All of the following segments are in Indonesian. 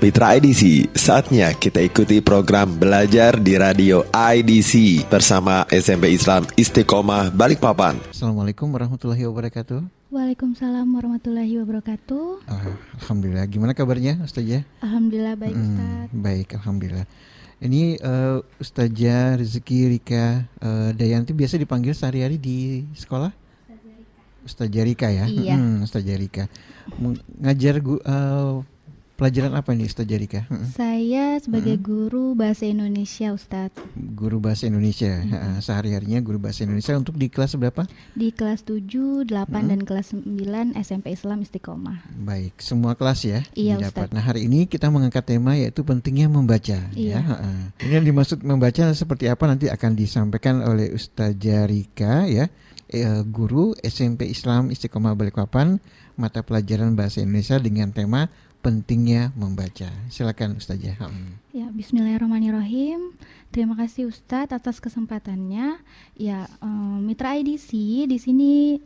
Mitra IDC, saatnya kita ikuti program belajar di radio IDC bersama SMP Islam Istiqomah Balikpapan. Assalamualaikum warahmatullahi wabarakatuh. Waalaikumsalam warahmatullahi wabarakatuh. Alhamdulillah, gimana kabarnya Ustazah? Alhamdulillah baik Ustaz. Baik, Alhamdulillah. Ini Ustazah Rizky Rika Dayanti biasa dipanggil sehari-hari di sekolah? Ustazah Rika ya? Iya. Ustazah Rika. Ngajar pelajaran apa nih Ustazah Rika? Saya sebagai guru bahasa Indonesia Ustadz. Guru bahasa Indonesia. Sehari-harinya guru bahasa Indonesia untuk di kelas berapa? Di kelas 7, 8 dan kelas 9 SMP Islam Istiqomah. Baik, semua kelas ya? Iya didapat. Ustadz. Nah, hari ini kita mengangkat tema yaitu pentingnya membaca. Iya. Ya. Ini yang dimaksud membaca seperti apa nanti akan disampaikan oleh Ustazah Rika ya, guru SMP Islam Istiqomah Balikpapan, mata pelajaran bahasa Indonesia dengan tema pentingnya membaca. Silakan Ustazah. Ya, Bismillahirrahmanirrahim. Terima kasih Ustadz atas kesempatannya. Ya, Mitra IDC di sini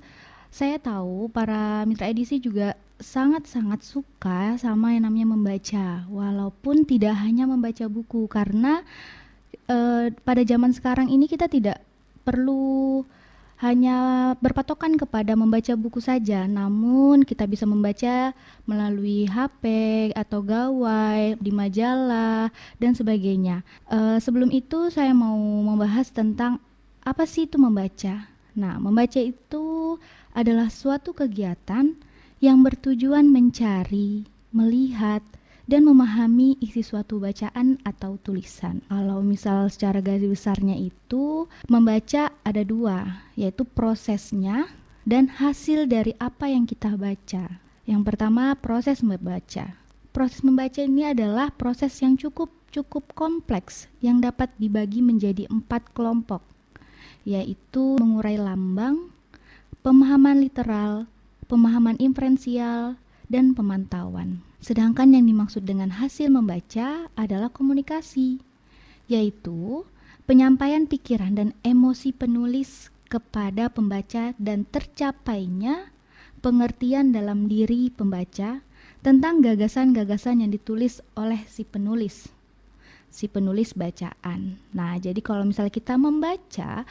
saya tahu para Mitra IDC juga sangat-sangat suka sama yang namanya membaca. Walaupun tidak hanya membaca buku, karena pada zaman sekarang ini kita tidak perlu hanya berpatokan kepada membaca buku saja, namun kita bisa membaca melalui HP atau gawai, di majalah, dan sebagainya. Sebelum itu saya mau membahas tentang apa sih itu membaca. Nah, membaca itu adalah suatu kegiatan yang bertujuan mencari, melihat, dan memahami isi suatu bacaan atau tulisan. Kalau misal secara garis besarnya itu, membaca ada dua, yaitu prosesnya dan hasil dari apa yang kita baca. Yang pertama, proses membaca. Proses membaca ini adalah proses yang cukup kompleks yang dapat dibagi menjadi 4 kelompok, yaitu mengurai lambang, pemahaman literal, pemahaman inferensial, dan pemantauan. Sedangkan yang dimaksud dengan hasil membaca adalah komunikasi, yaitu penyampaian pikiran dan emosi penulis kepada pembaca dan tercapainya pengertian dalam diri pembaca tentang gagasan-gagasan yang ditulis oleh si penulis bacaan. Nah, jadi kalau misalnya kita membaca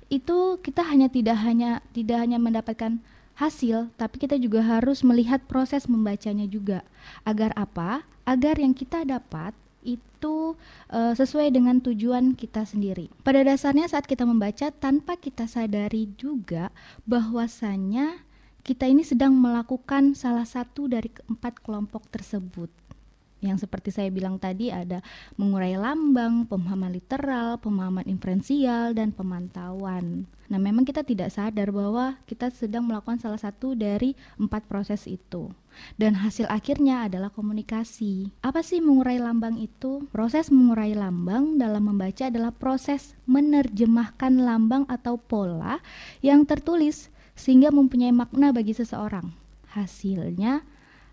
itu kita tidak hanya mendapatkan hasil, tapi kita juga harus melihat proses membacanya juga. Agar apa? Agar yang kita dapat itu sesuai dengan tujuan kita sendiri. Pada dasarnya saat kita membaca, tanpa kita sadari juga bahwasannya kita ini sedang melakukan salah satu dari 4 kelompok tersebut. Yang seperti saya bilang tadi ada mengurai lambang, pemahaman literal, pemahaman inferensial, dan pemantauan. Nah, memang kita tidak sadar bahwa kita sedang melakukan salah satu dari 4 proses itu. Dan hasil akhirnya adalah komunikasi. Apa sih mengurai lambang itu? Proses mengurai lambang dalam membaca adalah proses menerjemahkan lambang atau pola yang tertulis sehingga mempunyai makna bagi seseorang. Hasilnya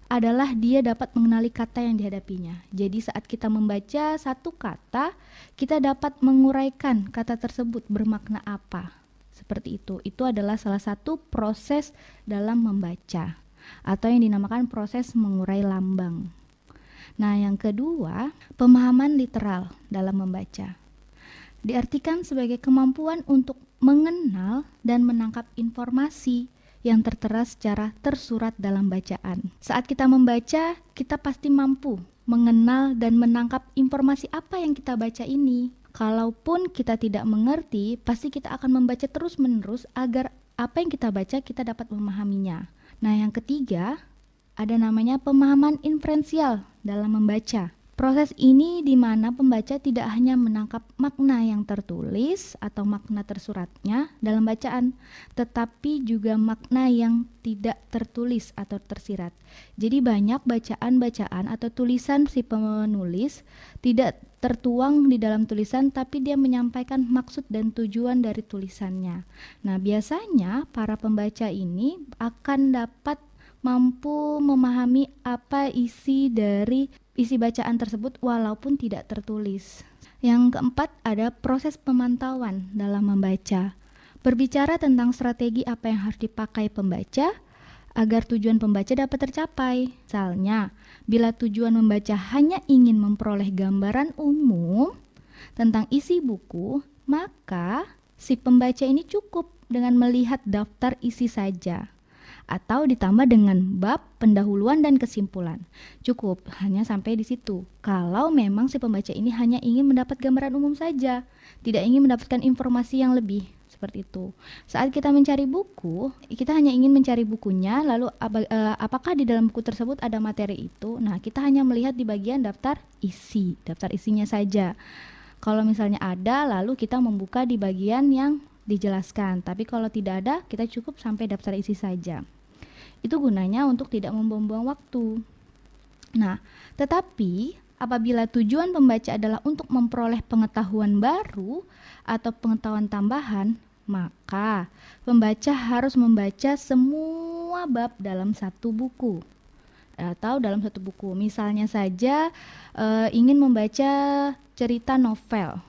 adalah dia dapat mengenali kata yang dihadapinya. Jadi saat kita membaca satu kata, kita dapat menguraikan kata tersebut bermakna apa. Seperti itu. Itu adalah salah satu proses dalam membaca, atau yang dinamakan proses mengurai lambang. Nah, yang kedua, pemahaman literal dalam membaca. Diartikan sebagai kemampuan untuk mengenal dan menangkap informasi yang tertera secara tersurat dalam bacaan. Saat kita membaca, kita pasti mampu mengenal dan menangkap informasi apa yang kita baca ini. Kalaupun kita tidak mengerti, pasti kita akan membaca terus-menerus agar apa yang kita baca kita dapat memahaminya. Nah, yang ketiga, ada namanya pemahaman inferensial dalam membaca. Proses ini di mana pembaca tidak hanya menangkap makna yang tertulis atau makna tersuratnya dalam bacaan, tetapi juga makna yang tidak tertulis atau tersirat. Jadi banyak bacaan-bacaan atau tulisan si penulis tidak tertuang di dalam tulisan, tapi dia menyampaikan maksud dan tujuan dari tulisannya. Nah, biasanya para pembaca ini akan dapat mampu memahami apa isi bacaan tersebut walaupun tidak tertulis. Yang keempat, ada proses pemantauan dalam membaca. Berbicara tentang strategi apa yang harus dipakai pembaca agar tujuan pembaca dapat tercapai. Misalnya, bila tujuan membaca hanya ingin memperoleh gambaran umum tentang isi buku, maka si pembaca ini cukup dengan melihat daftar isi saja, atau ditambah dengan bab, pendahuluan, dan kesimpulan. Cukup, hanya sampai di situ. Kalau memang si pembaca ini hanya ingin mendapat gambaran umum saja, tidak ingin mendapatkan informasi yang lebih, seperti itu. Saat kita mencari buku, kita hanya ingin mencari bukunya, lalu apakah di dalam buku tersebut ada materi itu? Nah, kita hanya melihat di bagian daftar isinya saja. Kalau misalnya ada, lalu kita membuka di bagian yang dijelaskan. Tapi kalau tidak ada, kita cukup sampai daftar isi saja. Itu gunanya untuk tidak membuang-buang waktu. Nah, tetapi apabila tujuan pembaca adalah untuk memperoleh pengetahuan baru atau pengetahuan tambahan, maka pembaca harus membaca semua bab dalam satu buku atau dalam satu buku. Misalnya saja ingin membaca cerita novel.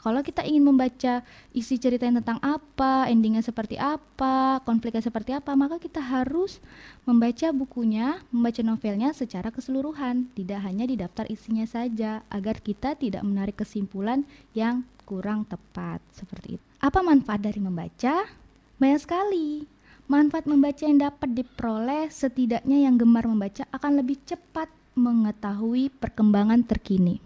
Kalau kita ingin membaca isi ceritanya tentang apa, endingnya seperti apa, konfliknya seperti apa, maka kita harus membaca bukunya, membaca novelnya secara keseluruhan, tidak hanya di daftar isinya saja, agar kita tidak menarik kesimpulan yang kurang tepat, seperti itu. Apa manfaat dari membaca? Banyak sekali. Manfaat membaca yang dapat diperoleh, setidaknya yang gemar membaca akan lebih cepat mengetahui perkembangan terkini.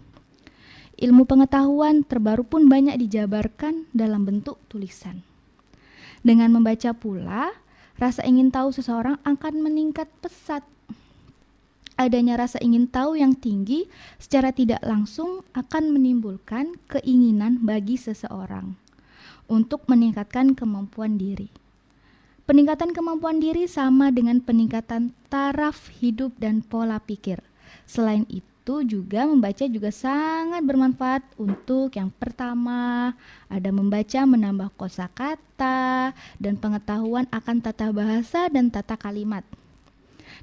Ilmu pengetahuan terbaru pun banyak dijabarkan dalam bentuk tulisan. Dengan membaca pula, rasa ingin tahu seseorang akan meningkat pesat. Adanya rasa ingin tahu yang tinggi secara tidak langsung akan menimbulkan keinginan bagi seseorang untuk meningkatkan kemampuan diri. Peningkatan kemampuan diri sama dengan peningkatan taraf hidup dan pola pikir. Selain itu juga membaca juga sangat bermanfaat untuk yang pertama, ada membaca menambah kosakata dan pengetahuan akan tata bahasa dan tata kalimat.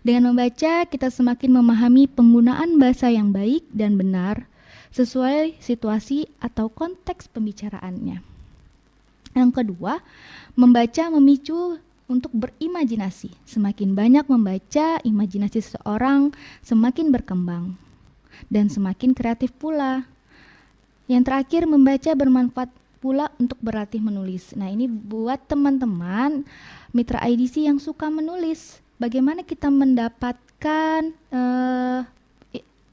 Dengan membaca, kita semakin memahami penggunaan bahasa yang baik dan benar sesuai situasi atau konteks pembicaraannya. Yang kedua, membaca memicu untuk berimajinasi. Semakin banyak membaca, imajinasi seseorang semakin berkembang dan semakin kreatif pula. Yang terakhir, membaca bermanfaat pula untuk berlatih menulis. Nah, ini buat teman-teman mitra IDC yang suka menulis. Bagaimana kita mendapatkan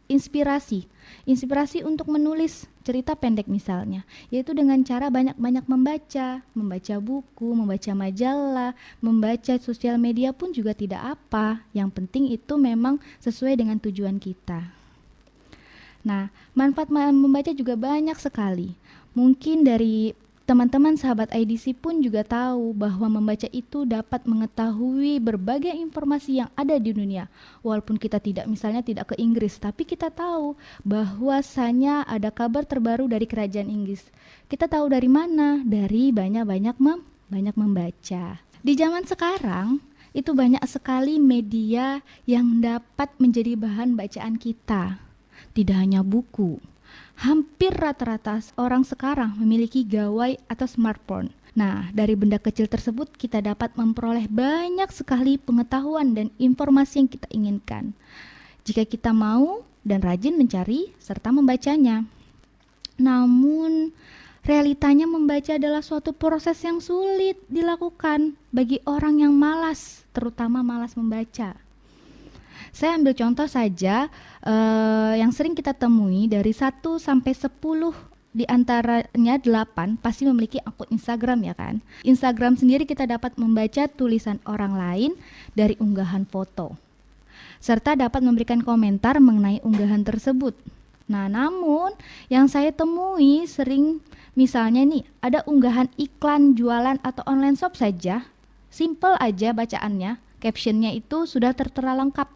inspirasi untuk menulis cerita pendek misalnya, yaitu dengan cara banyak-banyak membaca buku, membaca majalah, membaca sosial media pun juga tidak apa. Yang penting itu memang sesuai dengan tujuan kita. Nah, manfaat membaca juga banyak sekali. Mungkin dari teman-teman sahabat IDC pun juga tahu bahwa membaca itu dapat mengetahui berbagai informasi yang ada di dunia. Walaupun kita tidak ke Inggris, tapi kita tahu bahwasanya ada kabar terbaru dari kerajaan Inggris. Kita tahu dari mana? Dari banyak membaca. Di zaman sekarang, itu banyak sekali media yang dapat menjadi bahan bacaan kita. Tidak hanya buku. Hampir rata-rata orang sekarang memiliki gawai atau smartphone. Nah, dari benda kecil tersebut kita dapat memperoleh banyak sekali pengetahuan dan informasi yang kita inginkan, jika kita mau dan rajin mencari serta membacanya. Namun, realitanya membaca adalah suatu proses yang sulit dilakukan bagi orang yang malas, terutama malas membaca. Saya ambil contoh saja yang sering kita temui dari 1 sampai 10 di antaranya 8 pasti memiliki akun Instagram, ya kan? Instagram sendiri kita dapat membaca tulisan orang lain dari unggahan foto, serta dapat memberikan komentar mengenai unggahan tersebut. Nah, namun yang saya temui sering misalnya nih ada unggahan iklan jualan atau online shop saja, simple aja bacaannya, captionnya itu sudah tertera lengkap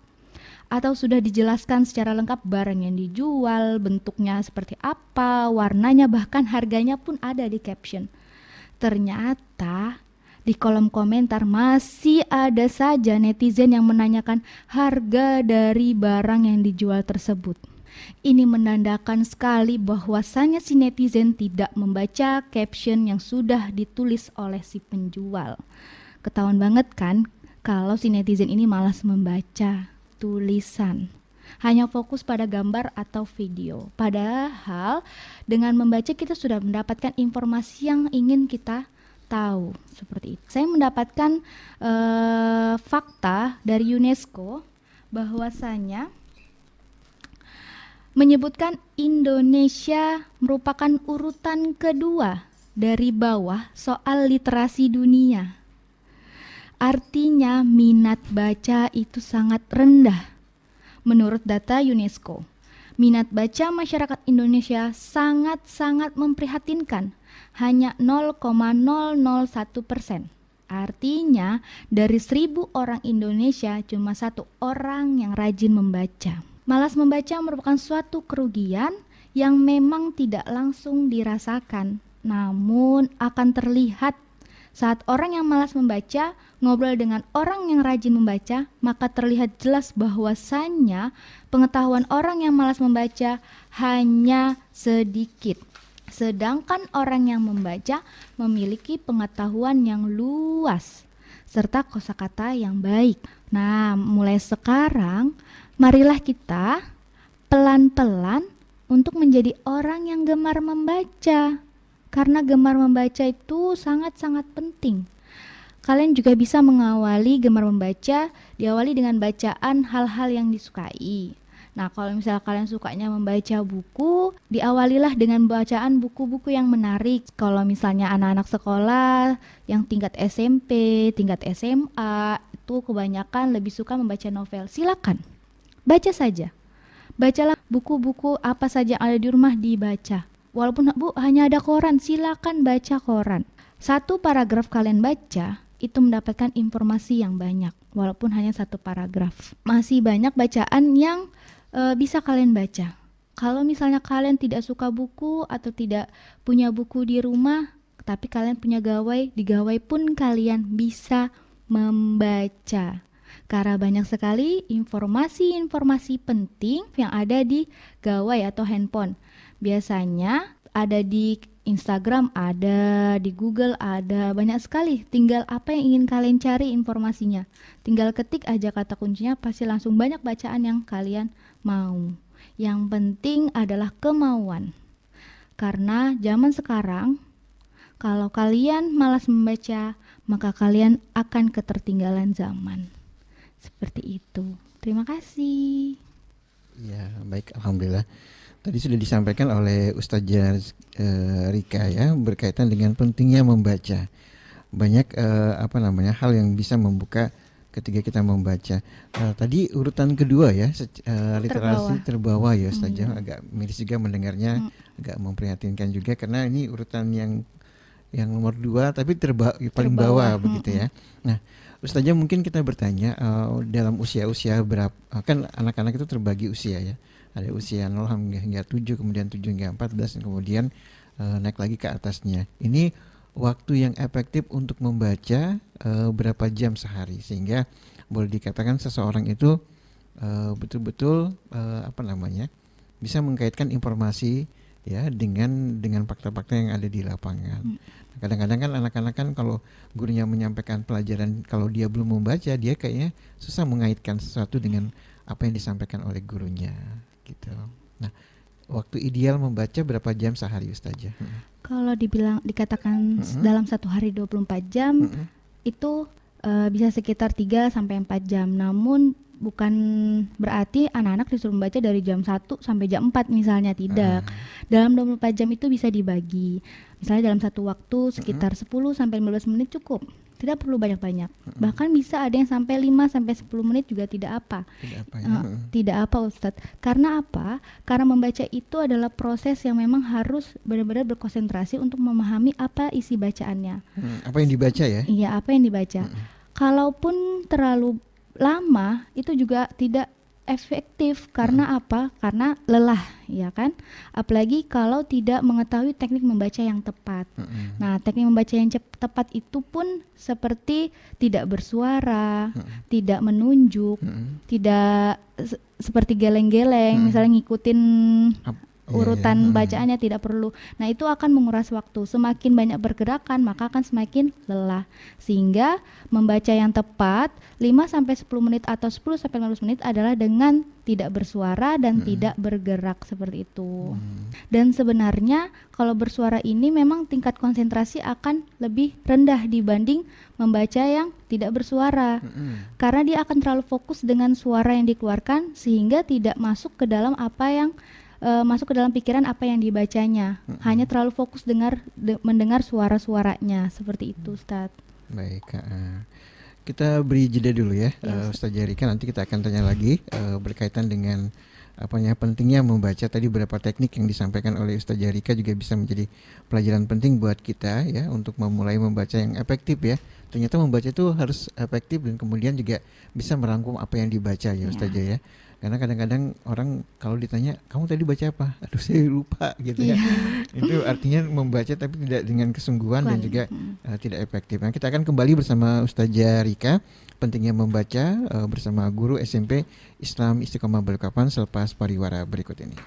atau sudah dijelaskan secara lengkap barang yang dijual, bentuknya seperti apa, warnanya, bahkan harganya pun ada di caption. Ternyata di kolom komentar masih ada saja netizen yang menanyakan harga dari barang yang dijual tersebut. Ini menandakan sekali bahwasannya si netizen tidak membaca caption yang sudah ditulis oleh si penjual. Ketahuan banget kan kalau si netizen ini malas membaca tulisan, hanya fokus pada gambar atau video. Padahal dengan membaca kita sudah mendapatkan informasi yang ingin kita tahu, seperti itu. Saya mendapatkan fakta dari UNESCO bahwasanya menyebutkan Indonesia merupakan urutan kedua dari bawah soal literasi dunia. Artinya minat baca itu sangat rendah. Menurut data UNESCO, minat baca masyarakat Indonesia sangat-sangat memprihatinkan, hanya 0,001%. Artinya dari 1.000 orang Indonesia cuma 1 orang yang rajin membaca. Malas membaca merupakan suatu kerugian yang memang tidak langsung dirasakan, namun akan terlihat saat orang yang malas membaca ngobrol dengan orang yang rajin membaca, maka terlihat jelas bahwasannya pengetahuan orang yang malas membaca hanya sedikit. Sedangkan orang yang membaca memiliki pengetahuan yang luas serta kosakata yang baik. Nah, mulai sekarang marilah kita pelan-pelan untuk menjadi orang yang gemar membaca. Karena gemar membaca itu sangat-sangat penting. Kalian juga bisa mengawali gemar membaca, diawali dengan bacaan hal-hal yang disukai. Nah, kalau misalnya kalian sukanya membaca buku, diawalilah dengan bacaan buku-buku yang menarik. Kalau misalnya anak-anak sekolah yang tingkat SMP, tingkat SMA, itu kebanyakan lebih suka membaca novel. Silakan, baca saja. Bacalah buku-buku apa saja yang ada di rumah, dibaca. Walaupun Bu hanya ada koran, silakan baca koran. 1 paragraf kalian baca itu mendapatkan informasi yang banyak, walaupun hanya 1 paragraf. Masih banyak bacaan yang bisa kalian baca. Kalau misalnya kalian tidak suka buku atau tidak punya buku di rumah, tapi kalian punya gawai, di gawai pun kalian bisa membaca. Karena banyak sekali informasi-informasi penting yang ada di gawai atau handphone. Biasanya ada di Instagram, ada di Google, ada banyak sekali. Tinggal apa yang ingin kalian cari informasinya. Tinggal ketik aja kata kuncinya, pasti langsung banyak bacaan yang kalian mau. Yang penting adalah kemauan. Karena zaman sekarang, kalau kalian malas membaca, maka kalian akan ketertinggalan zaman. Seperti itu. Terima kasih. Ya, baik, alhamdulillah. Tadi sudah disampaikan oleh Ustazah Rika ya, berkaitan dengan pentingnya membaca. Banyak hal yang bisa membuka ketika kita membaca. Tadi urutan kedua ya, literasi terbawa ya Ustazah. Agak miris juga mendengarnya, agak memprihatinkan juga karena ini urutan yang nomor 2 tapi paling bawah begitu ya. Nah, Ustazah mungkin kita bertanya dalam usia-usia berapa, kan anak-anak itu terbagi usia ya. Ada usia 0 hingga 7, kemudian 7 hingga 14, dan kemudian naik lagi ke atasnya. Ini waktu yang efektif untuk membaca berapa jam sehari, sehingga boleh dikatakan seseorang itu betul-betul bisa mengkaitkan informasi ya dengan fakta-fakta yang ada di lapangan. Kadang-kadang kan anak-anak kan kalau gurunya menyampaikan pelajaran, kalau dia belum membaca, dia kayaknya susah mengaitkan sesuatu dengan apa yang disampaikan oleh gurunya gitu. Nah, waktu ideal membaca berapa jam sehari Ustazah? Kalau dikatakan dalam 1 hari 24 jam itu bisa sekitar 3 sampai 4 jam. Namun bukan berarti anak-anak disuruh membaca dari jam 1 sampai jam 4 misalnya, tidak. Dalam 24 jam itu bisa dibagi. Misalnya dalam satu waktu sekitar 10 sampai 15 menit cukup. Tidak perlu banyak-banyak. Bahkan bisa ada yang sampai 5 sampai 10 menit juga tidak apa. Tidak apa Ustadz. Karena apa? Karena membaca itu adalah proses yang memang harus benar-benar berkonsentrasi untuk memahami apa isi bacaannya. Apa yang dibaca ya? Iya, apa yang dibaca. Kalaupun terlalu lama itu juga tidak efektif. Karena apa? Karena lelah, ya kan? Apalagi kalau tidak mengetahui teknik membaca yang tepat. Nah, teknik membaca yang tepat itu pun seperti tidak bersuara, tidak menunjuk, tidak seperti geleng-geleng, misalnya ngikutin urutan bacaannya tidak perlu. Nah, itu akan menguras waktu. Semakin banyak bergerakan, maka akan semakin lelah. Sehingga membaca yang tepat 5 sampai 10 menit atau 10 sampai 15 menit adalah dengan tidak bersuara dan tidak bergerak seperti itu. Dan sebenarnya kalau bersuara ini memang tingkat konsentrasi akan lebih rendah dibanding membaca yang tidak bersuara. Karena dia akan terlalu fokus dengan suara yang dikeluarkan sehingga tidak masuk ke dalam masuk ke dalam pikiran apa yang dibacanya. Hanya terlalu fokus mendengar suara-suaranya seperti itu, Ustadz. Baik, kita beri jeda dulu ya, Ustaz Jarika. Nanti kita akan tanya lagi berkaitan dengan pentingnya membaca. Tadi beberapa teknik yang disampaikan oleh Ustaz Jarika juga bisa menjadi pelajaran penting buat kita ya untuk memulai membaca yang efektif ya. Ternyata membaca itu harus efektif dan kemudian juga bisa merangkum apa yang dibaca ya Ustaz ya. Karena kadang-kadang orang kalau ditanya, kamu tadi baca apa? Aduh, saya lupa gitu ya. Itu artinya membaca tapi tidak dengan kesungguhan dan juga tidak efektif. Nah, kita akan kembali bersama Ustazah Rika, pentingnya membaca bersama guru SMP Islam Istiqomah Balikpapan selepas pariwara berikut ini.